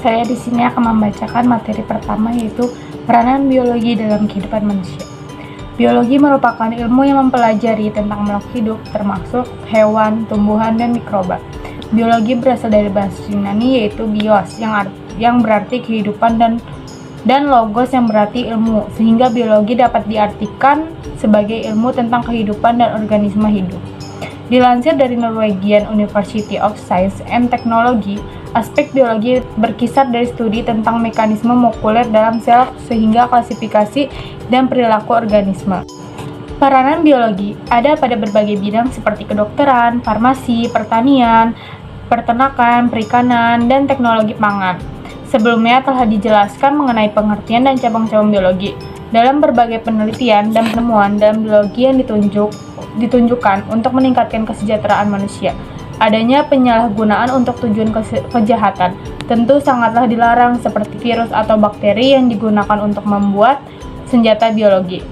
Saya di sini akan membacakan materi pertama, yaitu peranan biologi dalam kehidupan manusia. Biologi merupakan ilmu yang mempelajari tentang makhluk hidup, termasuk hewan, tumbuhan, dan mikroba. Biologi berasal dari bahasa Yunani, yaitu bios, yang berarti kehidupan, dan logos yang berarti ilmu, sehingga biologi dapat diartikan sebagai ilmu tentang kehidupan dan organisme hidup. Dilansir dari Norwegian University of Science and Technology, aspek biologi berkisar dari studi tentang mekanisme molekuler dalam sel sehingga klasifikasi dan perilaku organisme. Peranan biologi ada pada berbagai bidang seperti kedokteran, farmasi, pertanian, peternakan, perikanan, dan teknologi pangan. Sebelumnya telah dijelaskan mengenai pengertian dan cabang-cabang biologi. Dalam berbagai penelitian dan penemuan dalam biologi yang ditunjukkan untuk meningkatkan kesejahteraan manusia. Adanya penyalahgunaan untuk tujuan kejahatan tentu sangatlah dilarang, seperti virus atau bakteri yang digunakan untuk membuat senjata biologi.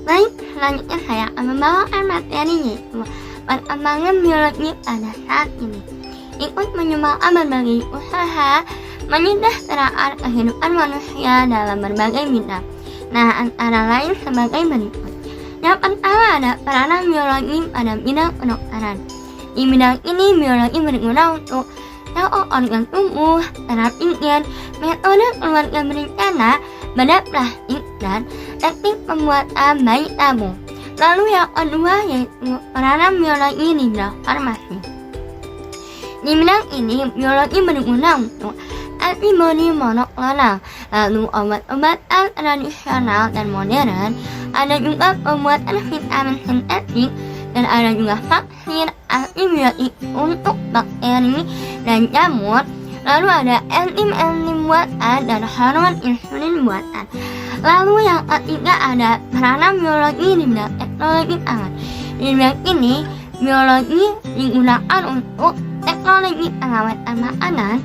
Baik, selanjutnya saya akan membawakan materi yaitu perkembangan biologi pada saat ini. Ikut menyumbangkan berbagai usaha menyederhanakan kehidupan manusia dalam berbagai bidang. Nah, antara lain sebagai berikut. Yang pertama ada peranan biologi pada bidang kedokteran. Di bidang ini, biologi berguna untuk tahu organ tubuh, terapi gen, metode keluarga berencana, bedah plastik, dan teknik pembuatan bayi tabung. Lalu yang kedua yaitu peranan biologi di bidang farmasi. Di bidang ini, biologi berguna untuk antibodi monoklonal, lalu obat-obatan tradisional dan modern, ada juga pembuatan vitamin sintetik, dan ada juga vaksin antibiotik untuk bakteri dan jamur, lalu ada enzim buatan dan hormon insulin buatan. Lalu yang ketiga ada peranan biologi di bidang teknologi pangan. Di bidang ini, biologi digunakan untuk teknologi pengawatan makanan,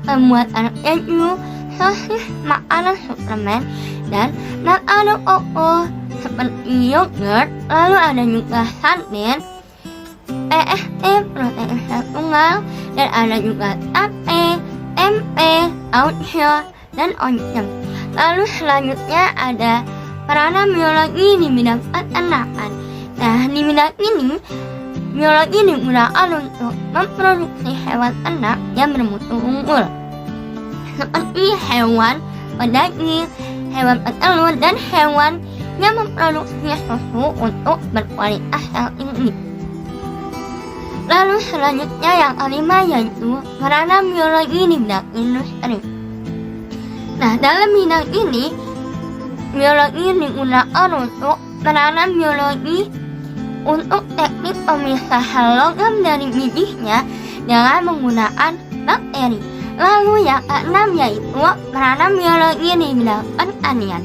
pembuatan keju, sosis, makanan suplemen, dan makanan pokok seperti yogurt. Lalu ada juga sarden, PST, protein sel tunggal, dan ada juga tape, tempe, tauco, dan oncom. Lalu selanjutnya ada peranan biologi di bidang peternakan. Nah, di bidang ini, biologi digunakan untuk memproduksi hewan ternak yang bermutu unggul, seperti hewan pedaging, hewan petelur, dan hewan yang memproduksi susu untuk berkualitas yang tinggi. Lalu selanjutnya yang kelima yaitu peranan biologi di bidang industri. Nah, dalam bidang ini, biologi digunakan untuk peranan biologi untuk teknik pemisahan logam dari bibitnya dengan menggunakan bakteri. Lalu yang keenam yaitu peranan biologi di bidang pertanian.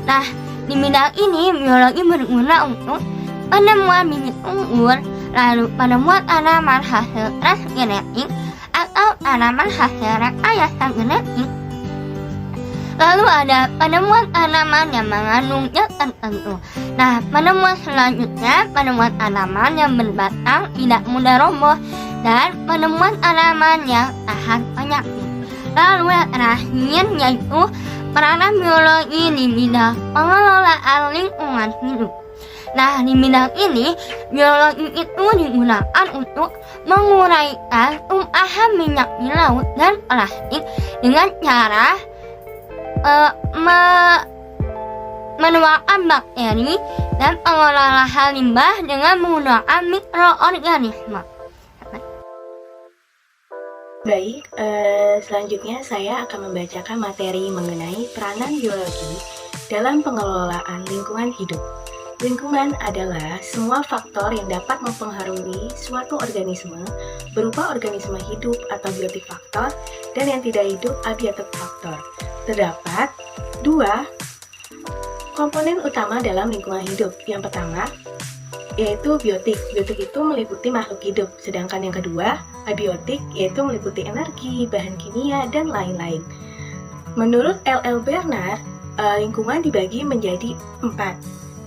Nah, di bidang ini biologi berguna untuk penemuan bibit unggul, lalu penemuan tanaman hasil transgenetik atau tanaman hasil rekayasa genetik. Lalu ada penemuan tanaman yang mengandung zat tertentu. Nah, penemuan selanjutnya penemuan tanaman yang berbatang tidak mudah roboh, dan penemuan tanaman yang tahan penyakit. Lalu yang terakhir yaitu peranan biologi di bidang pengelolaan lingkungan hidup. Nah, di bidang ini, biologi itu digunakan untuk menguraikan tumpahan minyak di laut dan plastik dengan cara menuangkan bakteri dan pengolahan limbah dengan menggunakan mikroorganisme. Baik, selanjutnya saya akan membacakan materi mengenai peranan biologi dalam pengelolaan lingkungan hidup. Lingkungan adalah semua faktor yang dapat mempengaruhi suatu organisme berupa organisme hidup atau biotik faktor dan yang tidak hidup abiotik faktor. Terdapat dua komponen utama dalam lingkungan hidup. Yang pertama yaitu biotik. Biotik itu meliputi makhluk hidup, sedangkan yang kedua abiotik, yaitu meliputi energi, bahan kimia, dan lain-lain. Menurut L.L. Bernard, lingkungan dibagi menjadi 4,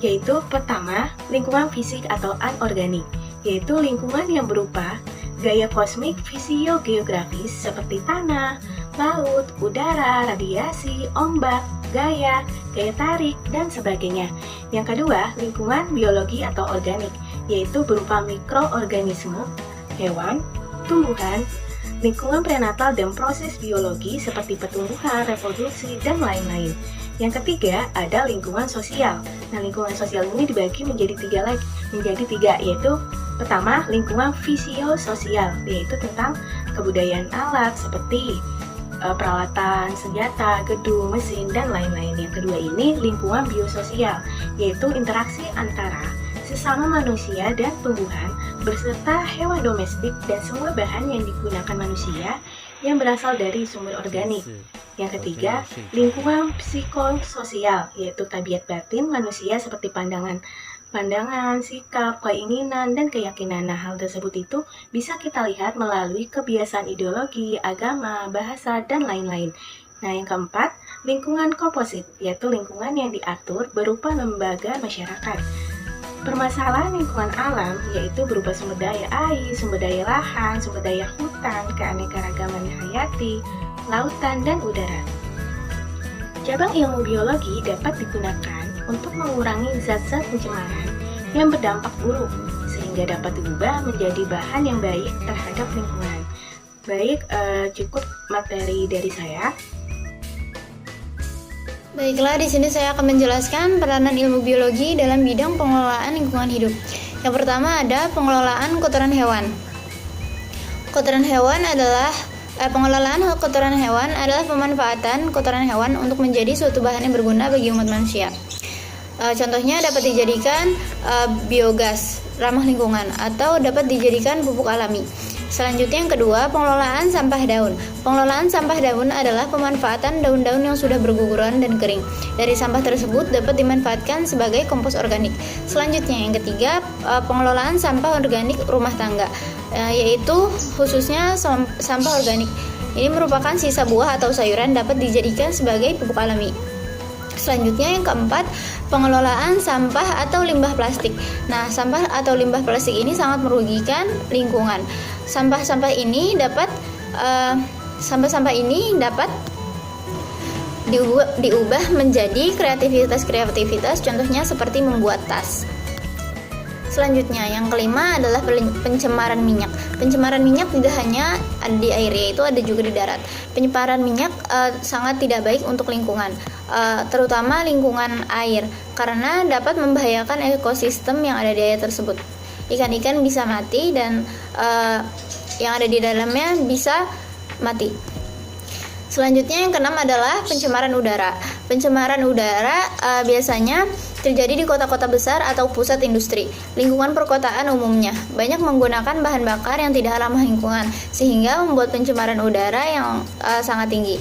yaitu pertama, lingkungan fisik atau anorganik, yaitu lingkungan yang berupa Gaya kosmik fisiogeografis seperti tanah, laut, udara, radiasi, ombak, gaya tarik, dan sebagainya. Yang kedua, lingkungan biologi atau organik, yaitu berupa mikroorganisme, hewan, tumbuhan, lingkungan prenatal dan proses biologi seperti pertumbuhan, reproduksi, dan lain-lain. Yang ketiga, ada lingkungan sosial. Nah, lingkungan sosial ini dibagi menjadi tiga, yaitu pertama, lingkungan fisiososial, yaitu tentang kebudayaan alat seperti peralatan, senjata, gedung, mesin, dan lain-lain. Yang kedua ini lingkungan biososial, yaitu interaksi antara sesama manusia dan tumbuhan beserta hewan domestik dan semua bahan yang digunakan manusia yang berasal dari sumber organik. Yang ketiga, lingkungan psikososial, yaitu tabiat batin manusia seperti pandangan, sikap, keinginan, dan keyakinan. Nah, hal tersebut itu bisa kita lihat melalui kebiasaan ideologi, agama, bahasa, dan lain-lain. Nah, yang keempat, lingkungan komposit, yaitu lingkungan yang diatur berupa lembaga masyarakat. Permasalahan lingkungan alam, yaitu berupa sumber daya air, sumber daya lahan, sumber daya hutan, keanekaragaman hayati, lautan, dan udara. Cabang ilmu biologi dapat digunakan untuk mengurangi zat-zat pencemaran yang berdampak buruk, sehingga dapat diubah menjadi bahan yang baik terhadap lingkungan. Baik, cukup materi dari saya. Baiklah, di sini saya akan menjelaskan peranan ilmu biologi dalam bidang pengelolaan lingkungan hidup. Yang pertama ada pengelolaan kotoran hewan. Pengelolaan kotoran hewan adalah pemanfaatan kotoran hewan untuk menjadi suatu bahan yang berguna bagi umat manusia. Contohnya dapat dijadikan biogas ramah lingkungan atau dapat dijadikan pupuk alami. Selanjutnya yang kedua, pengelolaan sampah daun. Pengelolaan sampah daun adalah pemanfaatan daun-daun yang sudah berguguran dan kering. Dari sampah tersebut dapat dimanfaatkan sebagai kompos organik. Selanjutnya yang ketiga, pengelolaan sampah organik rumah tangga, yaitu khususnya sampah organik. Ini merupakan sisa buah atau sayuran dapat dijadikan sebagai pupuk alami. Selanjutnya yang keempat, pengelolaan sampah atau limbah plastik. Nah, sampah atau limbah plastik ini sangat merugikan lingkungan. Sampah-sampah ini dapat diubah menjadi kreativitas, contohnya seperti membuat tas. Selanjutnya, yang kelima adalah pencemaran minyak. Pencemaran minyak tidak hanya ada di air, yaitu ada juga di darat. Pencemaran minyak sangat tidak baik untuk lingkungan, terutama lingkungan air, karena dapat membahayakan ekosistem yang ada di air tersebut. Ikan-ikan bisa mati dan yang ada di dalamnya bisa mati. Selanjutnya yang keenam adalah pencemaran udara. Pencemaran udara biasanya terjadi di kota-kota besar atau pusat industri. Lingkungan perkotaan umumnya banyak menggunakan bahan bakar yang tidak ramah lingkungan, sehingga membuat pencemaran udara yang sangat tinggi.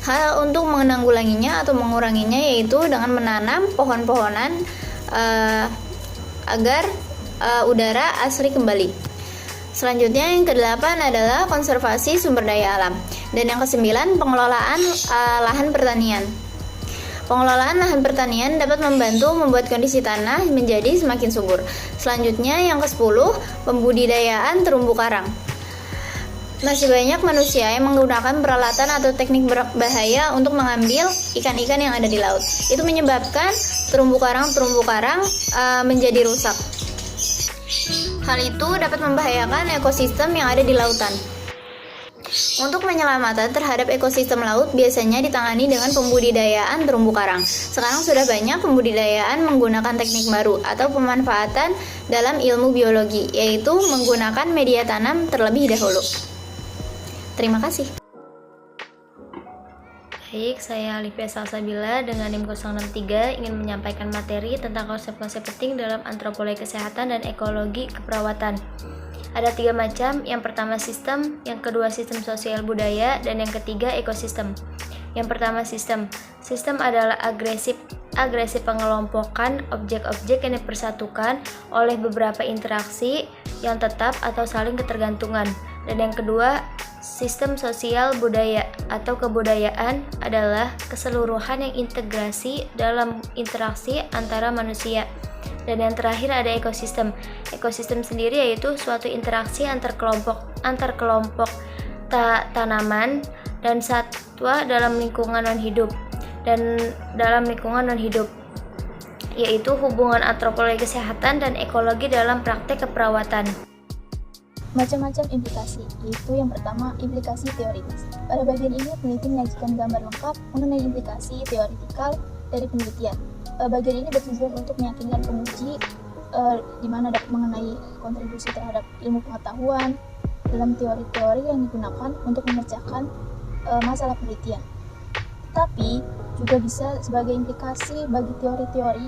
Hal untuk menanggulanginya atau menguranginya yaitu dengan menanam pohon-pohonan agar udara asri kembali. Selanjutnya yang kedelapan adalah konservasi sumber daya alam. Dan yang kesembilan, pengelolaan lahan pertanian. Pengelolaan lahan pertanian dapat membantu membuat kondisi tanah menjadi semakin subur. Selanjutnya yang ke-10, pembudidayaan terumbu karang. Masih banyak manusia yang menggunakan peralatan atau teknik berbahaya untuk mengambil ikan-ikan yang ada di laut. Itu menyebabkan terumbu karang menjadi rusak. Hal itu dapat membahayakan ekosistem yang ada di lautan. Untuk penyelamatan terhadap ekosistem laut biasanya ditangani dengan pembudidayaan terumbu karang. Sekarang sudah banyak pembudidayaan menggunakan teknik baru atau pemanfaatan dalam ilmu biologi, yaitu menggunakan media tanam terlebih dahulu. Terima kasih. Baik, saya Alifia Salsabila dengan NIM 063 ingin menyampaikan materi tentang konsep-konsep penting dalam antropologi kesehatan dan ekologi keperawatan. Ada 3 macam, yang pertama sistem, yang kedua sistem sosial budaya, dan yang ketiga ekosistem. Yang pertama sistem. Sistem adalah agresi pengelompokan objek-objek yang dipersatukan oleh beberapa interaksi yang tetap atau saling ketergantungan. Dan yang kedua, sistem sosial budaya atau kebudayaan adalah keseluruhan yang integrasi dalam interaksi antara manusia. Dan yang terakhir ada ekosistem. Ekosistem sendiri yaitu suatu interaksi antar kelompok tanaman dan satwa dalam lingkungan non-hidup yaitu hubungan antropologi kesehatan dan ekologi dalam praktek keperawatan. Macam-macam implikasi, yaitu yang pertama, implikasi teoritis. Pada bagian ini, peneliti menyajikan gambar lengkap mengenai implikasi teoritikal dari penelitian. Bagian ini bertujuan untuk meyakinkan penguji di mana dapat mengenai kontribusi terhadap ilmu pengetahuan dalam teori-teori yang digunakan untuk memecahkan masalah penelitian. Tetapi juga bisa sebagai implikasi bagi teori-teori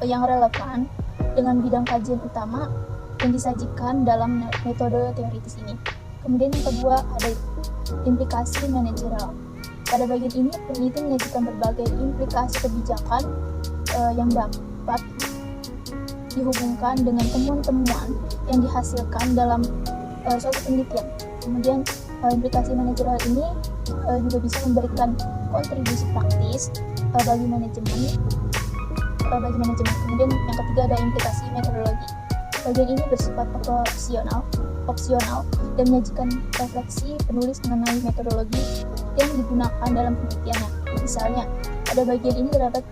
yang relevan dengan bidang kajian utama yang disajikan dalam metode teoritis ini. Kemudian yang kedua ada implikasi manajerial. Pada bagian ini peneliti menyajikan berbagai implikasi kebijakan yang dapat dihubungkan dengan temuan-temuan yang dihasilkan dalam suatu penelitian. Kemudian implikasi manajerial ini juga bisa memberikan kontribusi praktis bagi manajemen. Kemudian yang ketiga ada implikasi metodologi. Bagian ini bersifat opsional dan menyajikan refleksi penulis mengenai metodologi yang digunakan dalam penelitiannya. Misalnya, pada bagian ini terdapat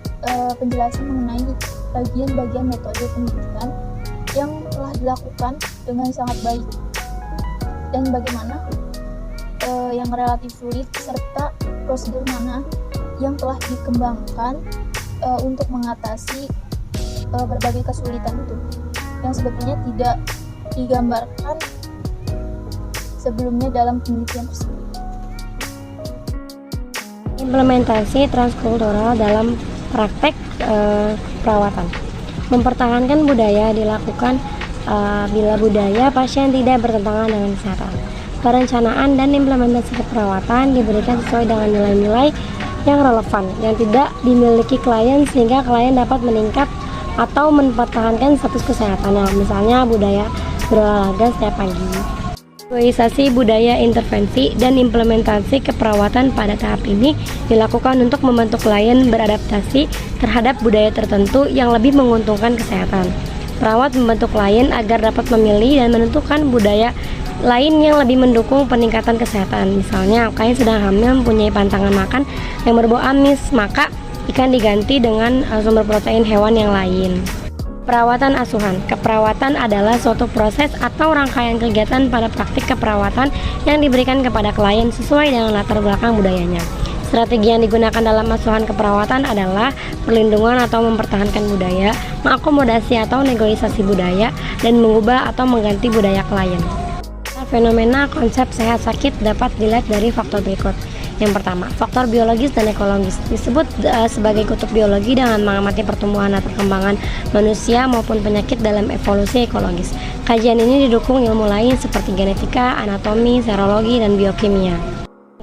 penjelasan mengenai bagian-bagian metode penelitian yang telah dilakukan dengan sangat baik dan bagaimana yang relatif sulit serta prosedur mana yang telah dikembangkan untuk mengatasi berbagai kesulitan itu yang sebetulnya tidak digambarkan sebelumnya dalam penelitian tersebut. Implementasi transkultural dalam praktek perawatan. Mempertahankan budaya dilakukan bila budaya pasien tidak bertentangan dengan kesehatan. Perencanaan dan implementasi keperawatan diberikan sesuai dengan nilai-nilai yang relevan yang tidak dimiliki klien sehingga klien dapat meningkat atau mempertahankan status kesehatannya, misalnya budaya berolahraga setiap pagi. Evaluasi budaya intervensi dan implementasi keperawatan pada tahap ini dilakukan untuk membantu klien beradaptasi terhadap budaya tertentu yang lebih menguntungkan kesehatan. Perawat membantu klien agar dapat memilih dan menentukan budaya lain yang lebih mendukung peningkatan kesehatan. Misalnya, klien sedang hamil mempunyai pantangan makan yang berbau amis, maka ikan diganti dengan sumber protein hewan yang lain. Perawatan asuhan. Keperawatan adalah suatu proses atau rangkaian kegiatan pada praktik keperawatan yang diberikan kepada klien sesuai dengan latar belakang budayanya. Strategi yang digunakan dalam asuhan keperawatan adalah perlindungan atau mempertahankan budaya, mengakomodasi atau negosiasi budaya, dan mengubah atau mengganti budaya klien. Fenomena konsep sehat sakit dapat dilihat dari faktor berikut. Yang pertama, faktor biologis dan ekologis disebut sebagai kutub biologi dengan mengamati pertumbuhan dan perkembangan manusia maupun penyakit dalam evolusi ekologis. Kajian ini didukung ilmu lain seperti genetika, anatomi, serologi, dan biokimia.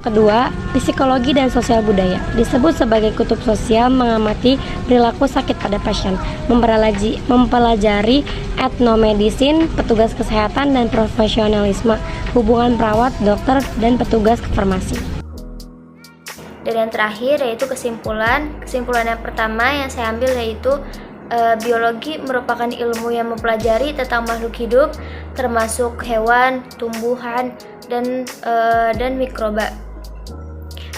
Kedua, psikologi dan sosial budaya disebut sebagai kutub sosial mengamati perilaku sakit pada pasien, mempelajari etnomedisin, petugas kesehatan dan profesionalisme, hubungan perawat, dokter, dan petugas farmasi. Dan yang terakhir yaitu kesimpulan. Kesimpulan yang pertama yang saya ambil yaitu biologi merupakan ilmu yang mempelajari tentang makhluk hidup termasuk hewan, tumbuhan, dan mikroba.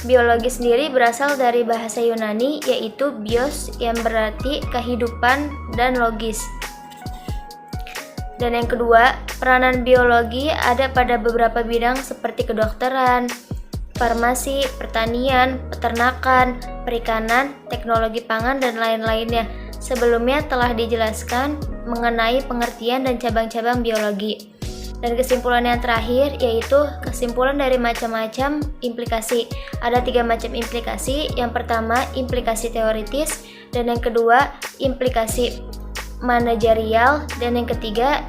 Biologi sendiri berasal dari bahasa Yunani yaitu bios yang berarti kehidupan dan logis. Dan yang kedua, peranan biologi ada pada beberapa bidang seperti kedokteran, farmasi, pertanian, peternakan, perikanan, teknologi pangan, dan lain-lainnya. Sebelumnya telah dijelaskan mengenai pengertian dan cabang-cabang biologi. Dan kesimpulan yang terakhir yaitu kesimpulan dari macam-macam implikasi. Ada 3 macam implikasi. Yang pertama, implikasi teoritis, dan yang kedua, implikasi manajerial, dan yang ketiga,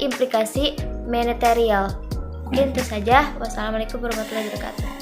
implikasi manajerial. Mungkin itu saja. Wassalamualaikum warahmatullahi wabarakatuh.